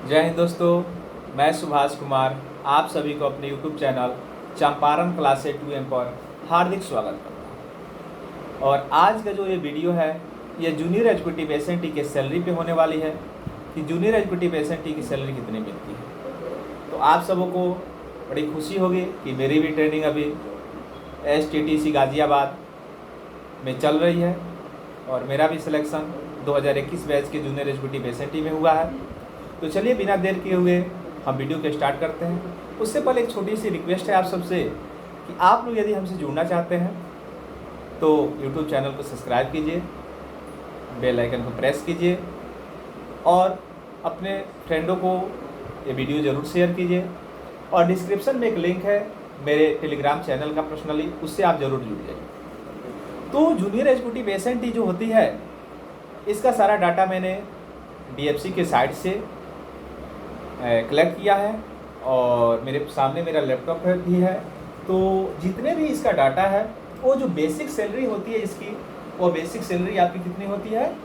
जय हिंद दोस्तों, मैं सुभाष कुमार आप सभी को अपने YouTube channel Champaran classes 2M पर हार्दिक स्वागत करता हूँ। और आज का जो ये वीडियो है ये जूनियर एग्जीक्यूटिव एसएनटी के सैलरी पे होने वाली है कि जूनियर एग्जीक्यूटिव एसएनटी की सैलरी कितनी मिलती है। तो आप सबों को बड़ी खुशी होगी कि मेरी भी ट्रेनिंग अभी STTC गाज़ियाबाद में चल रही है और मेरा भी सिलेक्शन 2021 बैच के जूनियर एग्जीक्यूटिव एसएनटी में हुआ है। तो चलिए बिना देर किए हुए हम वीडियो के स्टार्ट करते हैं। उससे पहले एक छोटी सी रिक्वेस्ट है आप सबसे कि आप लोग यदि हमसे जुड़ना चाहते हैं तो YouTube चैनल को सब्सक्राइब कीजिए, बेल आइकन को प्रेस कीजिए और अपने फ्रेंडों को ये वीडियो ज़रूर शेयर कीजिए। और डिस्क्रिप्शन में एक लिंक है मेरे टेलीग्राम चैनल का पर्सनली, उससे आप ज़रूर जुड़ जाइए। तो जूनियर एग्जीक्यूटिव एसएनटी जो होती है इसका सारा डाटा मैंने DFC के साइट से कलेक्ट किया है और मेरे सामने मेरा लैपटॉप भी है। तो जितने भी इसका डाटा है वो जो बेसिक सैलरी होती है इसकी, वो बेसिक सैलरी आपकी कितनी होती है?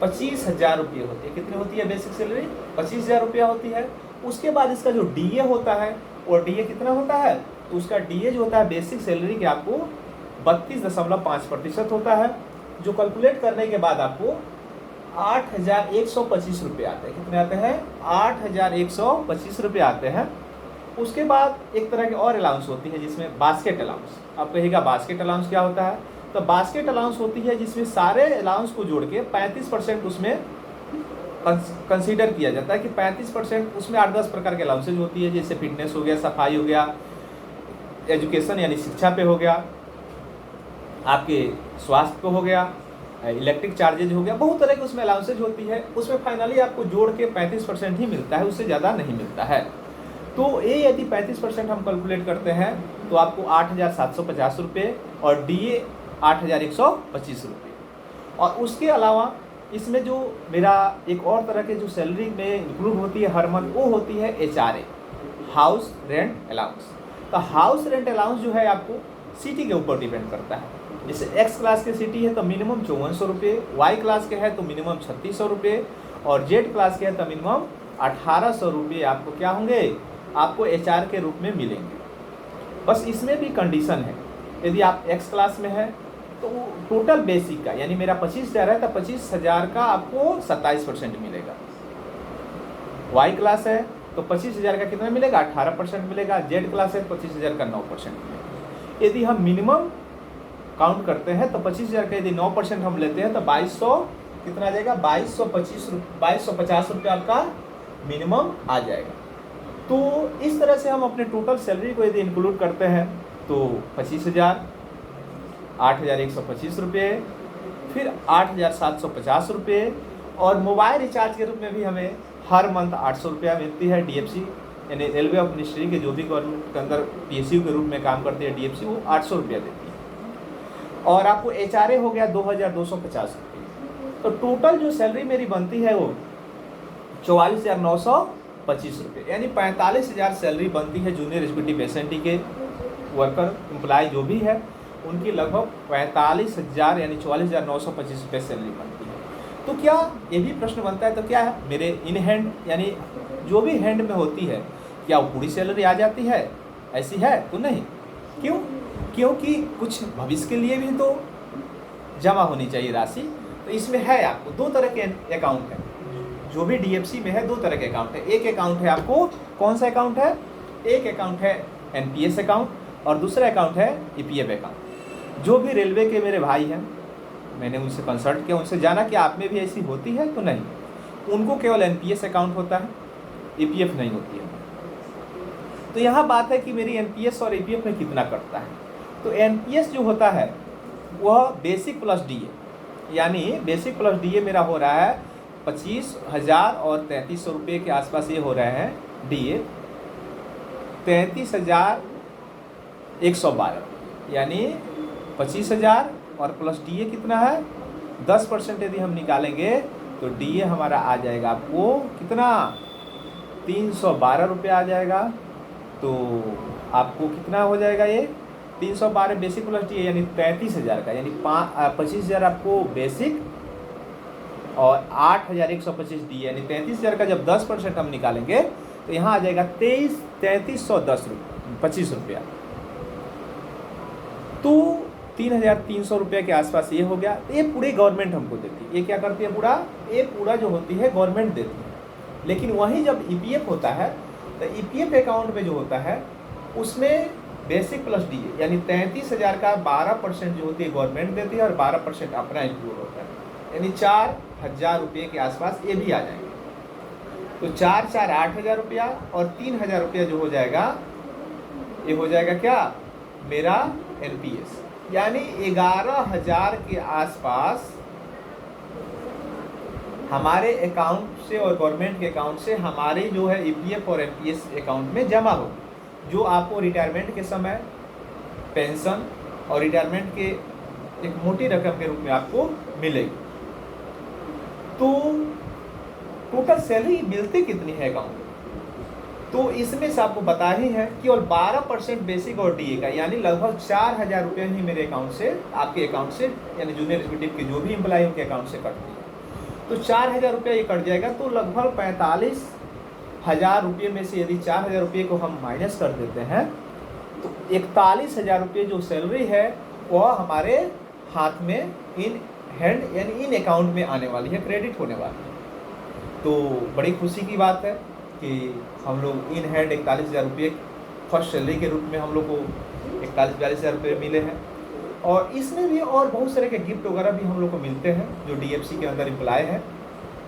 25,000 रुपये होती है। कितनी होती है बेसिक सैलरी? 25,000 रुपया होती है। उसके बाद इसका जो DA होता है और DA कितना होता है? तो उसका DA जो होता है बेसिक सैलरी के आपको 32.5% होता है, जो कैलकुलेट करने के बाद आपको 8,125 रुपये आते हैं। कितने आते हैं? 8,125 रुपये आते हैं। उसके बाद एक तरह की और अलाउंस होती है जिसमें बास्केट अलाउंस। आप कहिएगा बास्केट अलाउंस क्या होता है? तो बास्केट अलाउंस होती है जिसमें सारे अलाउंस को जोड़ के 35% उसमें कंसीडर किया जाता है कि 35% उसमें 8-10 प्रकार के अलाउंसेज होती है, जैसे फिटनेस हो गया, सफाई हो गया, एजुकेशन यानी शिक्षा पे हो गया, आपके स्वास्थ्य पे हो गया, इलेक्ट्रिक चार्जेज हो गया, बहुत तरह की उसमें अलाउंसेज होती है। उसमें फाइनली आपको जोड़ के 35% ही मिलता है, उससे ज़्यादा नहीं मिलता है। तो ये यदि 35% हम कैलकुलेट करते हैं तो आपको 8,750 रुपये और DA 8,125 रुपये। और उसके अलावा इसमें जो मेरा एक और तरह के जो सैलरी में इंक्लूड होती है हर मंथ, वो होती है HRA, हाउस रेंट अलाउंस। तो हाउस रेंट अलाउंस जो है आपको सिटी के ऊपर डिपेंड करता है। जैसे X क्लास के सिटी है तो मिनिमम 5400 रुपये, Y क्लास के है तो मिनिमम 3600 रुपये और Z क्लास के है तो मिनिमम 1800 रुपये आपको क्या होंगे? आपको HR के रूप में मिलेंगे। बस इसमें भी कंडीशन है, यदि आप X क्लास में है तो टोटल बेसिक का यानी मेरा 25,000 है तो 25,000 का आपको 27% मिलेगा। Y क्लास है तो 25,000 का कितना मिलेगा? 18% मिलेगा। Z क्लास है तो 25,000 का 9% मिलेगा। यदि हम मिनिमम काउंट करते हैं तो 25,000 का यदि 9% हम लेते हैं तो 2200 कितना आ जाएगा? 2250 रुपये आपका मिनिमम आ जाएगा। तो इस तरह से हम अपने टोटल सैलरी को यदि इंक्लूड करते हैं तो 25,000, 8,125 रुपये, फिर 8,750 रुपये और मोबाइल रिचार्ज के रूप में भी हमें हर मंथ 800 रुपया मिलती है। DFC यानी रेलवे ऑफ मिनिस्ट्री के जो भी गवर्नमेंट के अंदर PSU के रूप में काम करती है DFC, वो 800 रुपया देती है। और आपको HRA हो गया 2,250 रुपये। तो टोटल जो सैलरी मेरी बनती है वो 44,925 रुपये, यानी 45,000 सैलरी बनती है जूनियर एग्जीक्यूटिव एसएनटी के वर्कर एम्प्लॉय जो भी है उनकी लगभग 45,000 यानी 44,925 रुपये सैलरी बनती है। तो क्या ये भी प्रश्न बनता है, तो क्या है मेरे इन हैंड यानी जो भी हैंड में होती है क्या वो पूरी सैलरी आ जाती है? ऐसी है तो नहीं। क्यों? क्योंकि कुछ भविष्य के लिए भी तो जमा होनी चाहिए राशि। तो इसमें है आपको दो तरह के अकाउंट है, जो भी DFC में है दो तरह के अकाउंट है। एक अकाउंट है आपको, कौन सा अकाउंट है? एक अकाउंट है NPS अकाउंट और दूसरा अकाउंट है EPF अकाउंट। जो भी रेलवे के मेरे भाई हैं मैंने उनसे कंसल्ट किया, उनसे जाना कि आप में भी ऐसी होती है तो नहीं, उनको केवल NPS अकाउंट होता है, EPF नहीं होती है। तो यहाँ बात है कि मेरी NPS और EPF में कितना कटता है। तो NPS जो होता है वह बेसिक प्लस DA, यानी बेसिक प्लस DA मेरा हो रहा है 25,000 और 3300 रुपये के आसपास ये हो रहे हैं DA 33,112, यानी 25,000 और प्लस DA कितना है? 10% यदि हम निकालेंगे तो DA हमारा आ जाएगा आपको कितना? 312 रुपये आ जाएगा। तो आपको कितना हो जाएगा? ये 312 बेसिक प्लस DA यानी 33,000 का, यानी 25,000 आपको बेसिक और 8,125 डी, यानी 33,000 का जब 10% हम निकालेंगे तो यहाँ आ जाएगा 33,125 रुपया। तो 3,300 रुपये के आसपास ये हो गया। ये पूरी गवर्नमेंट हमको देती है। ये क्या करती है पूरा, ये पूरा जो होती है गवर्नमेंट देती है। लेकिन वहीं जब ईपीएफ होता है तो ईपीएफ अकाउंट में जो होता है उसमें बेसिक प्लस डी यानी 33,000 का 12% जो होती है गवर्नमेंट देती है और 12% अपना इंक्लूड होता है, यानी 4,000 रुपये के आसपास ये भी आ जाएंगे। तो 4 8,000 रुपया और 3,000 रुपया जो हो जाएगा ये हो जाएगा क्या, मेरा एनपीएस, यानी 11,000 के आसपास हमारे अकाउंट से और गवर्नमेंट के अकाउंट से हमारे जो है ईपीएफ और एनपीएस अकाउंट में जमा होगी, जो आपको रिटायरमेंट के समय पेंशन और रिटायरमेंट के एक मोटी रकम के रूप में आपको मिलेगी। तो टोटल सैलरी मिलती कितनी है अकाउंट में, तो इसमें से आपको बता ही है केवल 12% बेसिक और डीए का, यानी लगभग 4,000 रुपये ही मेरे अकाउंट से, आपके अकाउंट से, यानी जूनियर एग्जीक्यूटिव के जो भी एम्प्लॉय उनके अकाउंट से कटती है। तो 4,000 रुपये ये कट जाएगा, तो लगभग 45,000 रुपये में से यदि 4,000 रुपये को हम माइनस कर देते हैं तो 41,000 रुपये जो सैलरी है वह हमारे हाथ में इन हैंड यानी इन अकाउंट में आने वाली है, क्रेडिट होने वाली है। तो बड़ी खुशी की बात है कि हम लोग इन हैंड 41,000 रुपये फर्स्ट सैलरी के रूप में हम लोग को 41-42,000 रुपये मिले हैं। और इसमें भी और बहुत सारे के गिफ्ट वगैरह भी हम लोग को मिलते हैं जो डीएफसी के अंदर एम्प्लॉय है,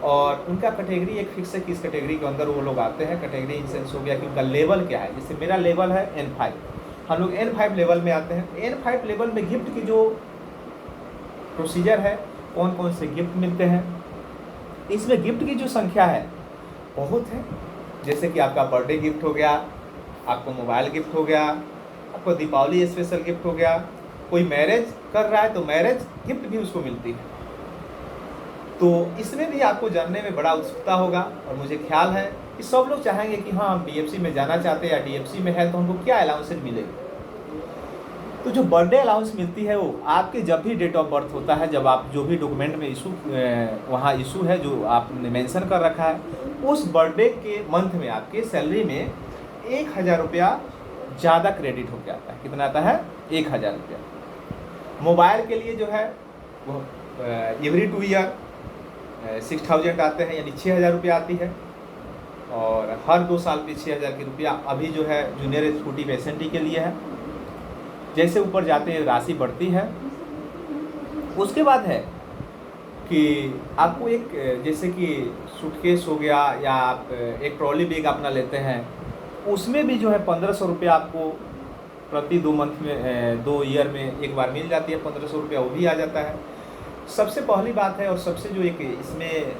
और उनका कैटेगरी एक फिक्स है कि इस कैटेगरी के अंदर वो लोग आते हैं। कैटेगरी इन सेंस हो गया कि उनका लेवल क्या है, जैसे मेरा लेवल है N5, हम लोग N5 लेवल में आते हैं। N5 लेवल में गिफ्ट की जो प्रोसीजर है, कौन कौन से गिफ्ट मिलते हैं, इसमें गिफ्ट की जो संख्या है बहुत है। जैसे कि आपका बर्थडे गिफ्ट हो गया, आपको मोबाइल गिफ्ट हो गया, आपको दीपावली स्पेशल गिफ्ट हो गया, कोई मैरिज कर रहा है तो मैरिज गिफ्ट भी उसको मिलती है। तो इसमें भी आपको जानने में बड़ा उत्सुकता होगा, और मुझे ख्याल है कि सब लोग चाहेंगे कि हाँ हम डीएफसी में जाना चाहते हैं या डीएफसी में है तो हमको क्या अलाउंसेस मिलेगी। तो जो बर्थडे अलाउंस मिलती है वो आपके जब भी डेट ऑफ बर्थ होता है, जब आप जो भी डॉक्यूमेंट में इशू वहाँ इशू है जो आपने मेंशन कर रखा है, उस बर्थडे के मंथ में आपके सैलरी में 1,000 रुपया ज़्यादा क्रेडिट होकर आता है। कितना आता है, 1,000 रुपया। मोबाइल के लिए जो है वो एवरी 2 ईयर 6,000 आते हैं, यानी 6,000 रुपया आती है, और हर 2 साल पे 6,000 की रुपया अभी जो है जूनियर एग्जीक्यूटिव एसएनटी के लिए है। जैसे ऊपर जाते हैं राशि बढ़ती है। उसके बाद है कि आपको एक जैसे कि सूटकेस हो गया या आप एक ट्रॉली बैग अपना लेते हैं, उसमें भी जो है 1,500 रुपया आपको प्रति 2 मंथ में 2 ईयर में एक बार मिल जाती है। 1,500 रुपया वो भी आ जाता है। सबसे पहली बात है और सबसे जो एक इसमें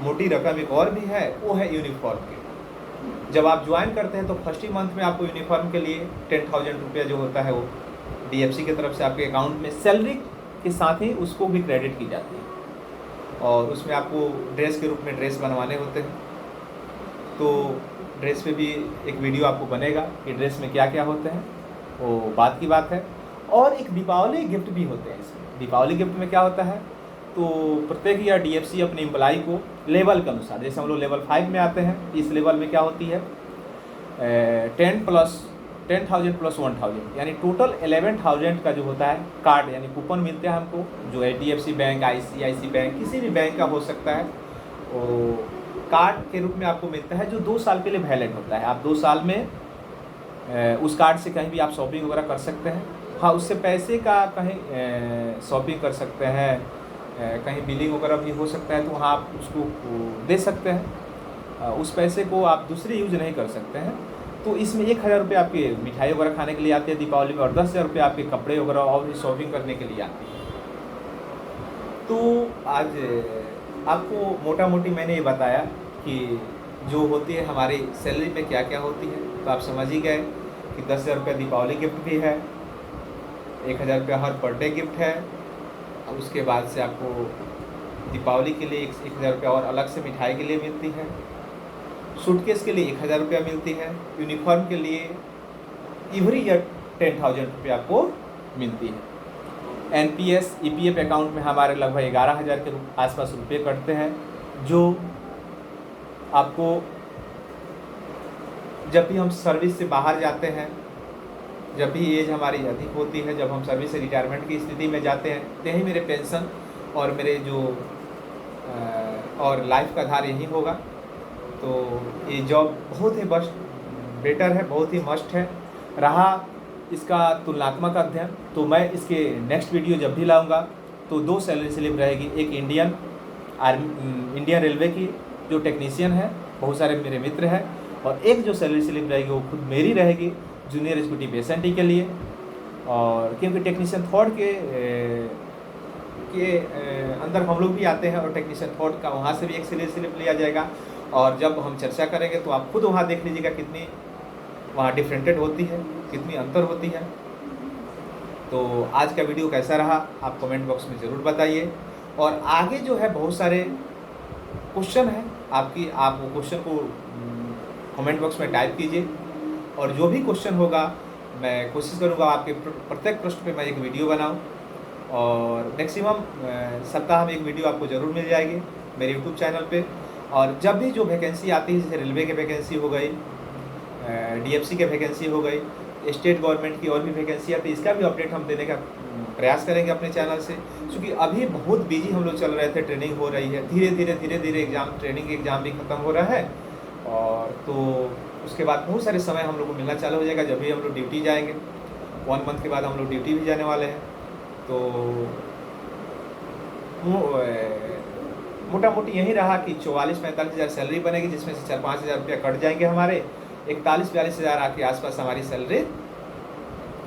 मोटी रकम एक और भी है वो है यूनिफॉर्म की। जब आप ज्वाइन करते हैं तो फर्स्ट ही मंथ में आपको यूनिफॉर्म के लिए 10,000 रुपया जो होता है वो डीएफसी की तरफ से आपके अकाउंट में सैलरी के साथ ही उसको भी क्रेडिट की जाती है, और उसमें आपको ड्रेस के रूप में ड्रेस बनवाने होते हैं। तो ड्रेस पे भी एक वीडियो आपको बनेगा कि ड्रेस में क्या क्या होते हैं, वो बात की बात है। और एक दीपावली गिफ्ट भी होते हैं इसमें। दीपावली गिफ्ट में क्या होता है, तो प्रत्येक ईयर डीएफसी अपने एम्प्लॉय को लेवल के अनुसार, जैसे हम लोग लेवल 5 में आते हैं, इस लेवल में क्या होती है 10,000 प्लस 1,000 यानी टोटल 11,000 का जो होता है कार्ड यानी कूपन मिलते हैं हमको, जो एचडीएफसी बैंक, आईसीआईसी बैंक, किसी भी बैंक का हो सकता है, वो कार्ड के रूप में आपको मिलता है जो 2 साल के लिए वैलिड होता है। आप 2 साल में उस कार्ड से कहीं भी आप शॉपिंग वगैरह कर सकते हैं। हाँ, उससे पैसे का कहीं शॉपिंग कर सकते हैं, कहीं बिलिंग वगैरह भी हो सकता है, तो वहाँ आप उसको दे सकते हैं। उस पैसे को आप दूसरे यूज नहीं कर सकते हैं। तो इसमें 1,000 रुपये आपके मिठाई वगैरह खाने के लिए आते हैं दीपावली में, और 10,000 रुपये आपके कपड़े वगैरह और भी शॉपिंग करने के लिए आते हैं। तो आज आपको मोटा मोटी मैंने ये बताया कि जो होती है हमारी सैलरी में क्या क्या होती है, तो आप समझ ही गए कि 10,000 रुपये दीपावली गिफ्ट भी है, 1,000 रुपये हर बर्थडे गिफ्ट है, और उसके बाद से आपको दीपावली के लिए 1,000 रुपये और अलग से मिठाई के लिए मिलती है, सूटकेस के लिए 1,000 रुपया मिलती है, यूनिफॉर्म के लिए एवरी ईयर 10,000 रुपये आपको मिलती है। NPS EPF अकाउंट में हमारे लगभग 11,000 के आसपास रुपये कटते हैं, जो आपको जब भी हम सर्विस से बाहर जाते हैं, जब भी एज हमारी अधिक होती है, जब हम सर्विस से रिटायरमेंट की स्थिति में जाते हैं, यही मेरे पेंशन और मेरे जो और लाइफ का आधार यही होगा। तो ये जॉब बहुत ही बेटर है, बहुत ही मस्ट है। रहा इसका तुलनात्मक अध्ययन, तो मैं इसके नेक्स्ट वीडियो जब भी लाऊंगा तो 2 सैलरी स्लिप रहेगी, एक इंडियन रेलवे की जो टेक्नीशियन है, बहुत सारे मेरे मित्र हैं, और एक जो सैलरी स्लिप रहेगी वो खुद मेरी रहेगी जूनियर एग्जीक्यूटिव एसएनटी के लिए। और क्योंकि टेक्नीशियन थर्ड के अंदर हम लोग भी आते हैं, और टेक्नीशियन थर्ड का वहाँ से भी एक सैलरी स्लिप लिया जाएगा, और जब हम चर्चा करेंगे तो आप खुद वहाँ देख लीजिएगा कितनी वहाँ डिफरेंटेड होती है, कितनी अंतर होती है। तो आज का वीडियो कैसा रहा आप कमेंट बॉक्स में ज़रूर बताइए, और आगे जो है बहुत सारे क्वेश्चन हैं आप वो क्वेश्चन को कमेंट बॉक्स में टाइप कीजिए, और जो भी क्वेश्चन होगा मैं कोशिश करूँगा आपके प्रत्येक प्रश्न पे मैं एक वीडियो बनाऊँ, और मैक्सिमम सप्ताह में एक वीडियो आपको ज़रूर मिल जाएगी मेरे यूट्यूब चैनल पे। और जब भी जो वैकेंसी आती है, जैसे रेलवे की वैकेंसी हो गई, DFC की वैकेंसी हो गई, स्टेट गवर्नमेंट की और भी वैकेंसी आती है, इसका भी अपडेट हम देने का प्रयास करेंगे अपने चैनल से, क्योंकि अभी बहुत बिजी हम लोग चल रहे थे, ट्रेनिंग हो रही है, धीरे धीरे ट्रेनिंग एग्ज़ाम भी ख़त्म हो रहा है, और तो उसके बाद बहुत सारे समय हम लोग को मिलना चालू हो जाएगा जब भी हम लोग ड्यूटी जाएंगे। 1 मंथ के बाद हम लोग ड्यूटी भी जाने वाले हैं। तो मोटा मोटी यही रहा कि 44-45 हज़ार सैलरी बनेगी, जिसमें से 4-5 हज़ार रुपया कट जाएंगे हमारे, 41-42 हज़ार के आसपास हमारी सैलरी,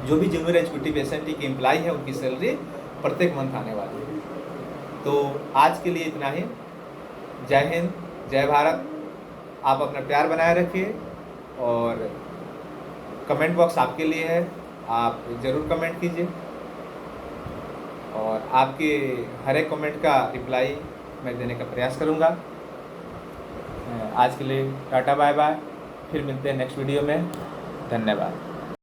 जो भी जूनियर एग्जीक्यूटिव एसएनटी की एम्प्लॉय है उनकी सैलरी प्रत्येक मंथ आने वाली है। तो आज के लिए इतना ही। जय हिंद, जय भारत। आप अपना प्यार बनाए रखिए, और कमेंट बॉक्स आपके लिए है, आप ज़रूर कमेंट कीजिए, और आपके हर एक कमेंट का रिप्लाई मैं देने का प्रयास करूँगा। आज के लिए टाटा बाय बाय, फिर मिलते हैं नेक्स्ट वीडियो में। धन्यवाद।